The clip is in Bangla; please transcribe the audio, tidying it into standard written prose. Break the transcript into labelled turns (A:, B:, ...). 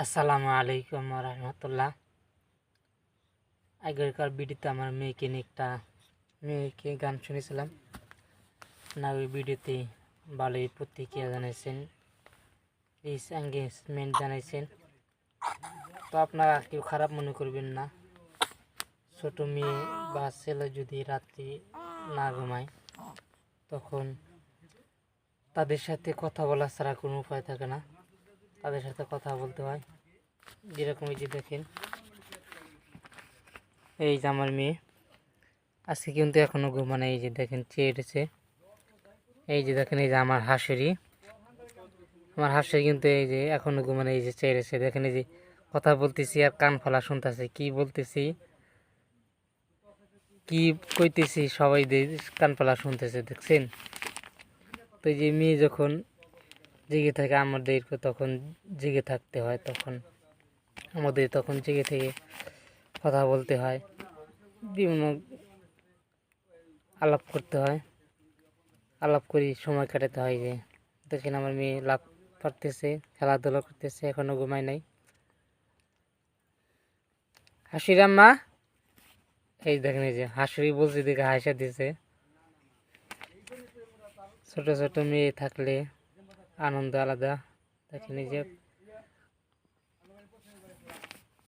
A: আসসালামু আলাইকুম রহমতুল্লাহ। আগেরকার ভিডিওতে আমার মেয়েকে গান শুনেছিলাম না, ওই ভিডিওতে ভালোই প্রতিক্রিয়া জানাইছেন, প্লিজ এঙ্গেজমেন্ট জানাইছেন। তো আপনারা কেউ খারাপ মনে করবেন না। ছোট মেয়ে বা ছেলে যদি রাত্রি না ঘুমায় তখন তাদের সাথে কথা বলা ছাড়া কোনো উপায় থাকে না, তাদের সাথে কথা বলতে হয়। যেরকম এই যে দেখেন, এই যে আমার মেয়ে আজকে কিন্তু এখনো ঘুমানে, এই যে দেখেন চেয়েছে। এই যে দেখেন, এই যে আমার হাঁসেরই কিন্তু এই যে এখনো ঘুমানে, এই যে চেয়েছে। দেখেন এই যে কথা বলতেছি আর কান ফালা শুনতেছে, কি বলতেছি কি কইতেছি সবাই কান ফালা শুনতেছে, দেখছেন। তো এই যে মেয়ে যখন জেগে থাকে আমাদেরকে তখন জেগে থাকতে হয়, তখন জেগে থেকে কথা বলতে হয়, বিভিন্ন আলাপ করতে হয়, আলাপ করি সময় কাটাতে হয়। যে দেখেন আমার মেয়ে লাভ পারতেছে, খেলাধুলা করতেছে, এখনো ঘুমায় নাই। হাসিরাম্মা, এই দেখেন এই যে হাসুরি বলছে দেখে হাসা দিছে। ছোট ছোট মেয়ে থাকলে আনন্দ আলাদা। দেখেন এই যে